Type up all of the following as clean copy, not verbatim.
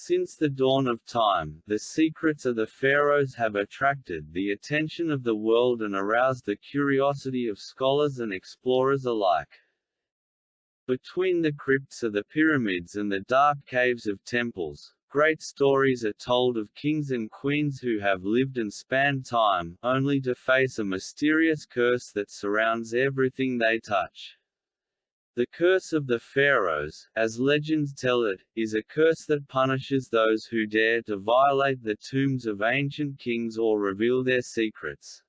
Since the dawn of time, the secrets of the pharaohs have attracted the attention of the world and aroused the curiosity of scholars and explorers alike. Between the crypts of the pyramids and the dark caves of temples, great stories are told of kings and queens who have lived and spanned time, only to face a mysterious curse that surrounds everything they touch. The curse of the pharaohs, as legends tell it, is a curse that punishes those who dare to violate the tombs of ancient kings or reveal their secrets.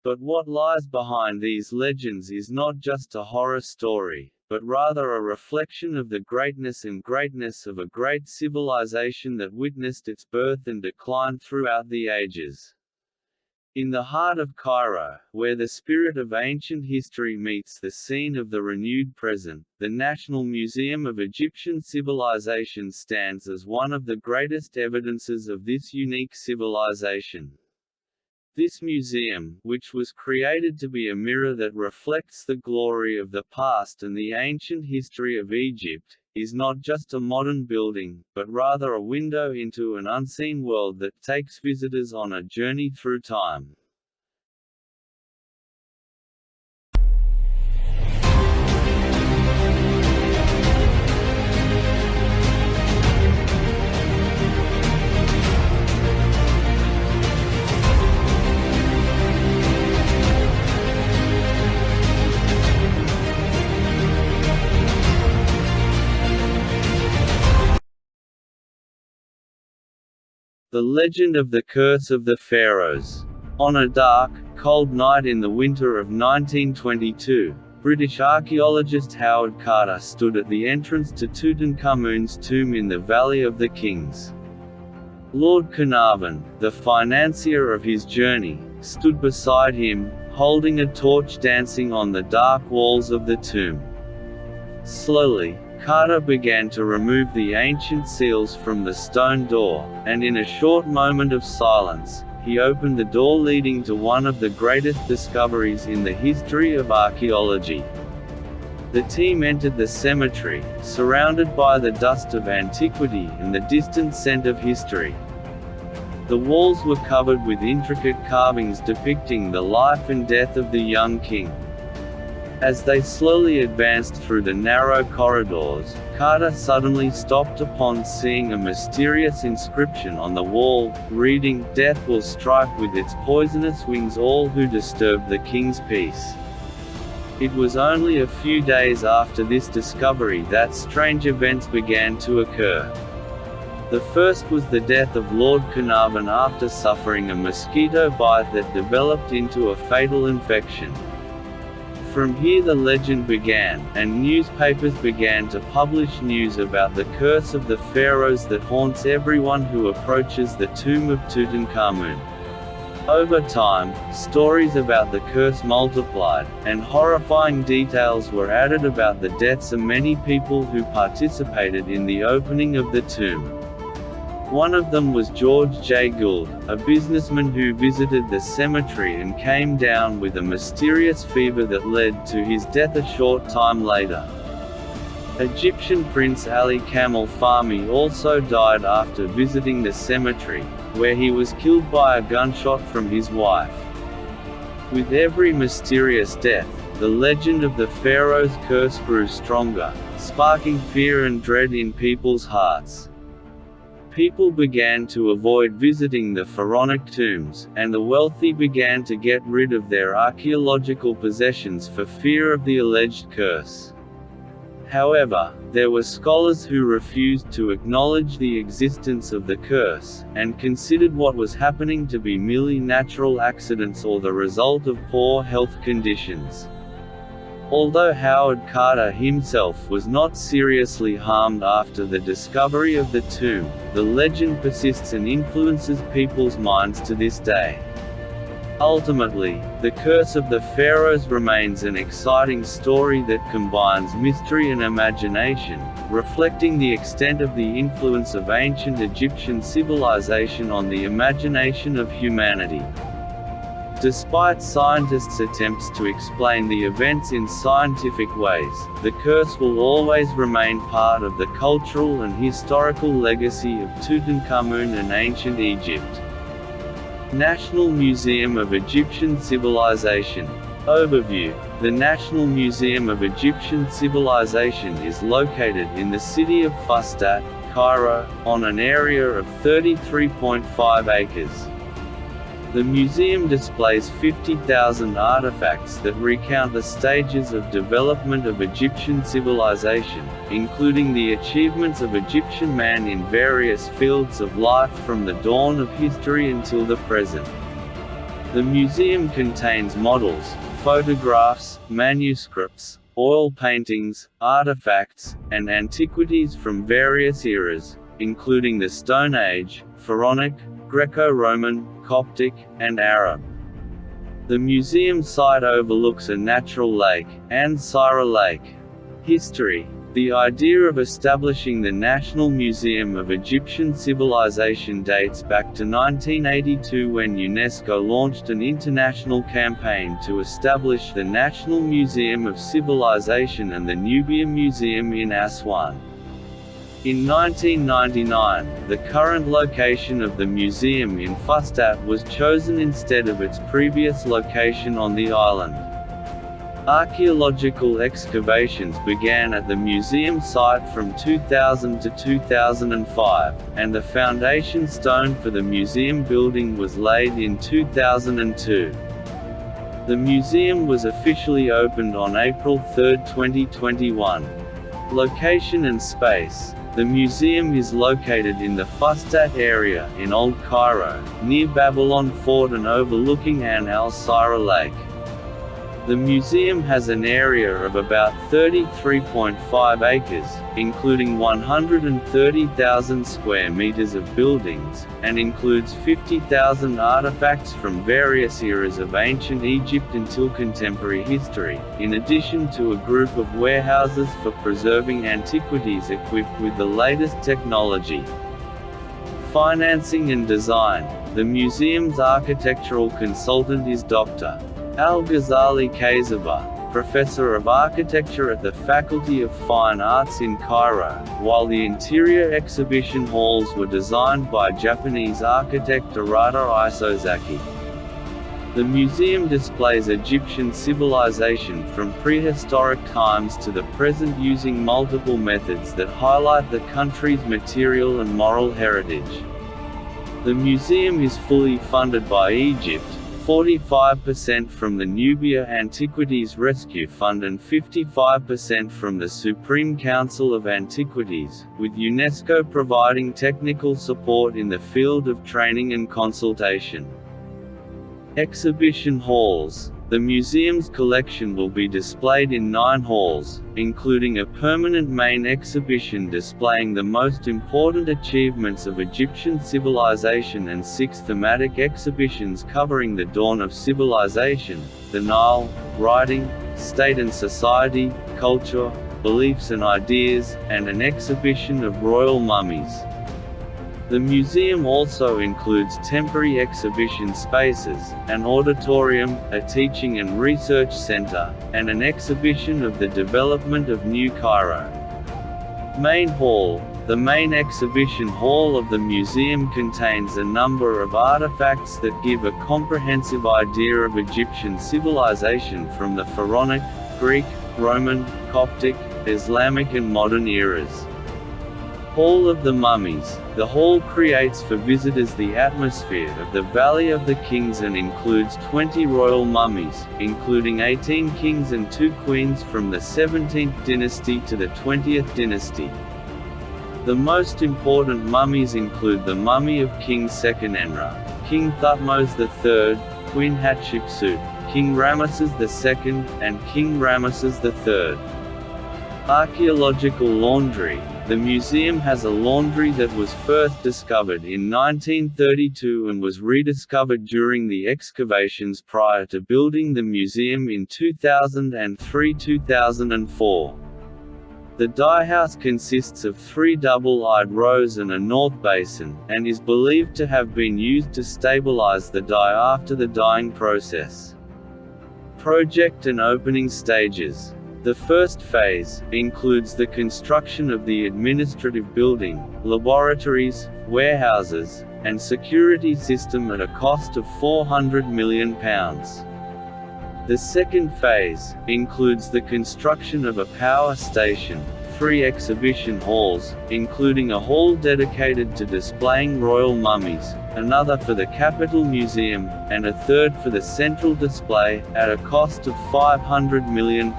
But what lies behind these legends is not just a horror story, but rather a reflection of the greatness of a great civilization that witnessed its birth and decline throughout the ages. In the heart of Cairo, where the spirit of ancient history meets the scene of the renewed present, the National Museum of Egyptian Civilization stands as one of the greatest evidences of this unique civilization. This museum, which was created to be a mirror that reflects the glory of the past and the ancient history of Egypt, is not just a modern building, but rather a window into an unseen world that takes visitors on a journey through time. The legend of the curse of the pharaohs. On a dark, cold night in the winter of 1922, British archaeologist Howard Carter stood at the entrance to Tutankhamun's tomb in the Valley of the Kings. Lord Carnarvon, the financier of his journey, stood beside him, holding a torch dancing on the dark walls of the tomb. Slowly, Carter began to remove the ancient seals from the stone door, and in a short moment of silence, he opened the door leading to one of the greatest discoveries in the history of archaeology. The team entered the cemetery, surrounded by the dust of antiquity and the distant scent of history. The walls were covered with intricate carvings depicting the life and death of the young king. As they slowly advanced through the narrow corridors, Carter suddenly stopped upon seeing a mysterious inscription on the wall, reading, "Death will strike with its poisonous wings all who disturb the king's peace." It was only a few days after this discovery that strange events began to occur. The first was the death of Lord Carnarvon after suffering a mosquito bite that developed into a fatal infection. From here the legend began, and newspapers began to publish news about the curse of the pharaohs that haunts everyone who approaches the tomb of Tutankhamun. Over time, stories about the curse multiplied, and horrifying details were added about the deaths of many people who participated in the opening of the tomb. One of them was George J. Gould, a businessman who visited the cemetery and came down with a mysterious fever that led to his death a short time later. Egyptian Prince Ali Kamel Fahmy also died after visiting the cemetery, where he was killed by a gunshot from his wife. With every mysterious death, the legend of the pharaoh's curse grew stronger, sparking fear and dread in people's hearts. People began to avoid visiting the pharaonic tombs, and the wealthy began to get rid of their archaeological possessions for fear of the alleged curse. However, there were scholars who refused to acknowledge the existence of the curse, and considered what was happening to be merely natural accidents or the result of poor health conditions. Although Howard Carter himself was not seriously harmed after the discovery of the tomb, the legend persists and influences people's minds to this day. Ultimately, the curse of the pharaohs remains an exciting story that combines mystery and imagination, reflecting the extent of the influence of ancient Egyptian civilization on the imagination of humanity. Despite scientists' attempts to explain the events in scientific ways, the curse will always remain part of the cultural and historical legacy of Tutankhamun and ancient Egypt. National Museum of Egyptian Civilization. Overview. The National Museum of Egyptian Civilization is located in the city of Fustat, Cairo, on an area of 33.5 acres. The museum displays 50,000 artifacts that recount the stages of development of Egyptian civilization, including the achievements of Egyptian man in various fields of life from the dawn of history until the present. The museum contains models, photographs, manuscripts, oil paintings, artifacts, and antiquities from various eras, including the Stone Age, Pharaonic, Greco-Roman, Coptic, and Arab. The museum site overlooks a natural lake, Ansara Lake. History. The idea of establishing the National Museum of Egyptian Civilization dates back to 1982 when UNESCO launched an international campaign to establish the National Museum of Civilization and the Nubia Museum in Aswan. In 1999, the current location of the museum in Fustat was chosen instead of its previous location on the island. Archaeological excavations began at the museum site from 2000 to 2005, and the foundation stone for the museum building was laid in 2002. The museum was officially opened on April 3, 2021. Location and space. The museum is located in the Fustat area in Old Cairo, near Babylon Fort and overlooking An al-Sira Lake. The museum has an area of about 33.5 acres, including 130,000 square meters of buildings, and includes 50,000 artifacts from various eras of ancient Egypt until contemporary history, in addition to a group of warehouses for preserving antiquities equipped with the latest technology. Financing and design. The museum's architectural consultant is Dr. Al-Ghazali Kayzaba, Professor of Architecture at the Faculty of Fine Arts in Cairo, while the interior exhibition halls were designed by Japanese architect Arata Isozaki. The museum displays Egyptian civilization from prehistoric times to the present using multiple methods that highlight the country's material and moral heritage. The museum is fully funded by Egypt, 45% from the Nubia Antiquities Rescue Fund and 55% from the Supreme Council of Antiquities, with UNESCO providing technical support in the field of training and consultation. Exhibition halls. The museum's collection will be displayed in 9 halls, including a permanent main exhibition displaying the most important achievements of Egyptian civilization and 6 thematic exhibitions covering the dawn of civilization, the Nile, writing, state and society, culture, beliefs and ideas, and an exhibition of royal mummies. The museum also includes temporary exhibition spaces, an auditorium, a teaching and research center, and an exhibition of the development of New Cairo. Main Hall. The main exhibition hall of the museum contains a number of artifacts that give a comprehensive idea of Egyptian civilization from the Pharaonic, Greek, Roman, Coptic, Islamic and modern eras. Hall of the Mummies. The hall creates for visitors the atmosphere of the Valley of the Kings and includes 20 royal mummies, including 18 kings and 2 queens from the 17th dynasty to the 20th dynasty. The most important mummies include the mummy of King Seqenenre, King Thutmose III, Queen Hatshepsut, King Ramesses II, and King Ramesses III. Archaeological laundry. The museum has a laundry that was first discovered in 1932 and was rediscovered during the excavations prior to building the museum in 2003–2004. The dye house consists of 3 double-eyed rows and a north basin, and is believed to have been used to stabilize the dye after the dyeing process. Project and opening stages. The first phase includes the construction of the administrative building, laboratories, warehouses, and security system at a cost of £400 million. The second phase includes the construction of a power station, 3 exhibition halls, including a hall dedicated to displaying royal mummies, another for the Capital Museum, and a third for the central display, at a cost of £500 million.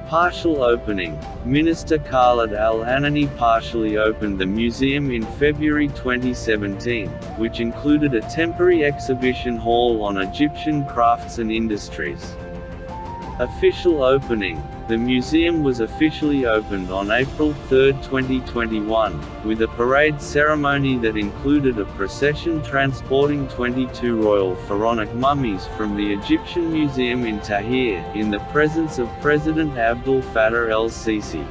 Partial opening. Minister Khalid al-Anani partially opened the museum in February 2017, which included a temporary exhibition hall on Egyptian crafts and industries. Official opening. The museum was officially opened on April 3, 2021, with a parade ceremony that included a procession transporting 22 royal pharaonic mummies from the Egyptian Museum in Tahrir, in the presence of President Abdel Fattah el-Sisi.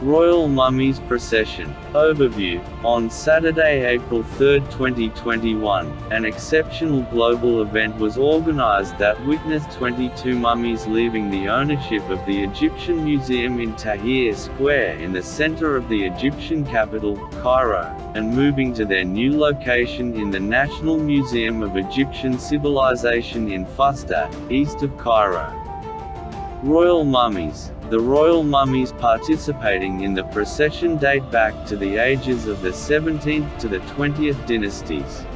Royal Mummies Procession. Overview. On Saturday, April 3, 2021, an exceptional global event was organized that witnessed 22 mummies leaving the ownership of the Egyptian Museum in Tahrir Square in the center of the Egyptian capital, Cairo, and moving to their new location in the National Museum of Egyptian Civilization in Fustat, east of Cairo. Royal mummies. The royal mummies participating in the procession date back to the ages of the 17th to the 20th dynasties.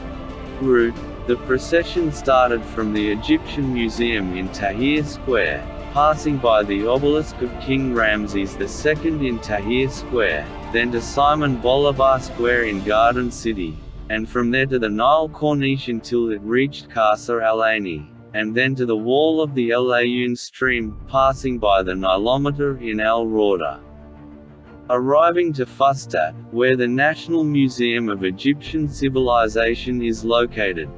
Route. The procession started from the Egyptian Museum in Tahrir Square, passing by the obelisk of King Ramses II in Tahrir Square, then to Simon Bolivar Square in Garden City, and from there to the Nile Corniche until it reached Qasr al-Aini, and then to the wall of the El Ayoun stream, passing by the Nilometer in Al Rawda. Arriving to Fustat, where the National Museum of Egyptian Civilization is located.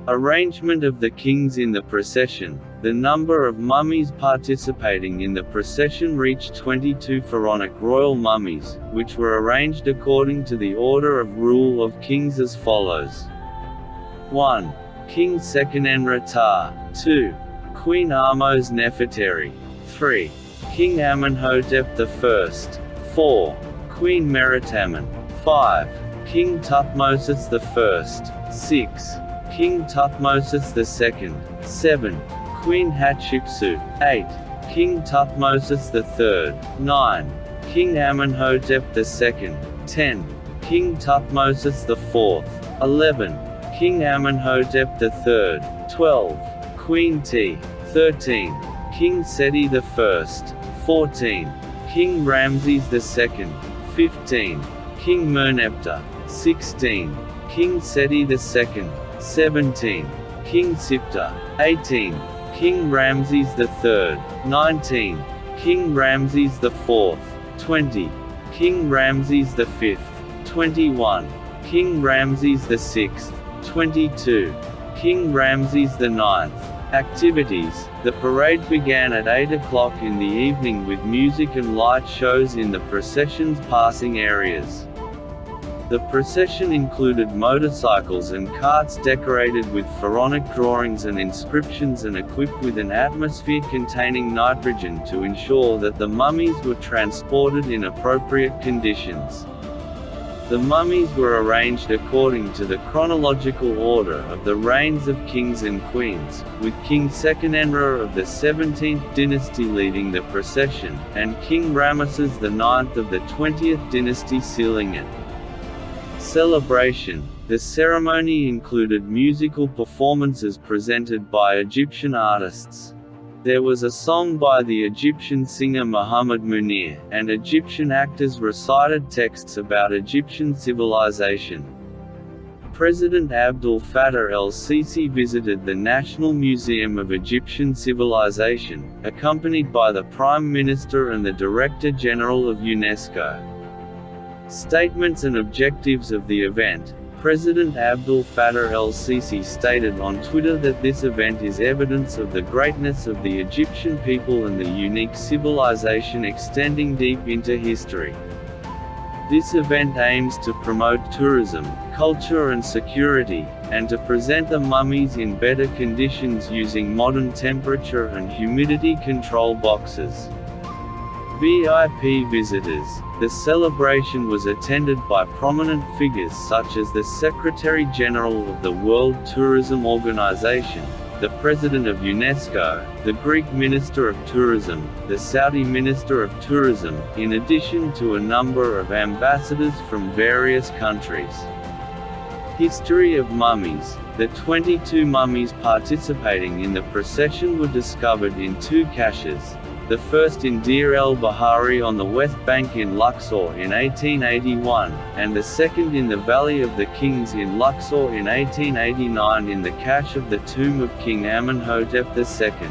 Arrangement of the kings in the procession. The number of mummies participating in the procession reached 22 pharaonic royal mummies, which were arranged according to the order of rule of kings as follows. 1. King Seqenenre-Ptah. 2. Queen Ahmose Nefertari. 3. King Amenhotep I. 4. Queen Meritamen. 5. King Thutmose I. 6. King Thutmose II. 7. Queen Hatshepsut. 8. King Thutmose III. 9. King Amenhotep II. 10. King Thutmose IV. 11. King Amenhotep III. 12. Queen T. 13. King Seti I. 14. King Ramses II. 15. King Merneptah. 16. King Seti II. 17. King Siptah. 18. King Ramses III. 19. King Ramses IV. 20. King Ramses V. 21. King Ramses VI. 22. King Ramses IX. Activities. The parade began at 8 o'clock in the evening with music and light shows in the procession's passing areas. The procession included motorcycles and carts decorated with pharaonic drawings and inscriptions and equipped with an atmosphere containing nitrogen to ensure that the mummies were transported in appropriate conditions. The mummies were arranged according to the chronological order of the reigns of kings and queens, with King Seqenenre of the 17th dynasty leading the procession, and King Ramesses IX of the 20th dynasty sealing it. Celebration. The ceremony included musical performances presented by Egyptian artists. There was a song by the Egyptian singer Muhammad Munir, and Egyptian actors recited texts about Egyptian civilization. President Abdel Fattah el-Sisi visited the National Museum of Egyptian Civilization, accompanied by the Prime Minister and the Director General of UNESCO. Statements and objectives of the event. President Abdel Fattah el-Sisi stated on Twitter that this event is evidence of the greatness of the Egyptian people and the unique civilization extending deep into history. This event aims to promote tourism, culture and security, and to present the mummies in better conditions using modern temperature and humidity control boxes. VIP visitors. The celebration was attended by prominent figures such as the Secretary General of the World Tourism Organization, the President of UNESCO, the Greek Minister of Tourism, the Saudi Minister of Tourism, in addition to a number of ambassadors from various countries. History of mummies. The 22 mummies participating in the procession were discovered in two caches, the first in Deir el-Bahari on the west bank in Luxor in 1881, and the second in the Valley of the Kings in Luxor in 1889 in the cache of the tomb of King Amenhotep II.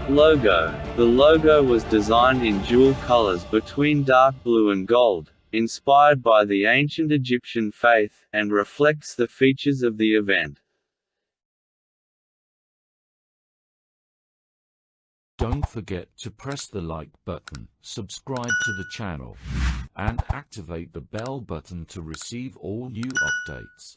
Logo. The logo was designed in dual colors between dark blue and gold, inspired by the ancient Egyptian faith, and reflects the features of the event. Don't forget to press the like button, subscribe to the channel, and activate the bell button to receive all new updates.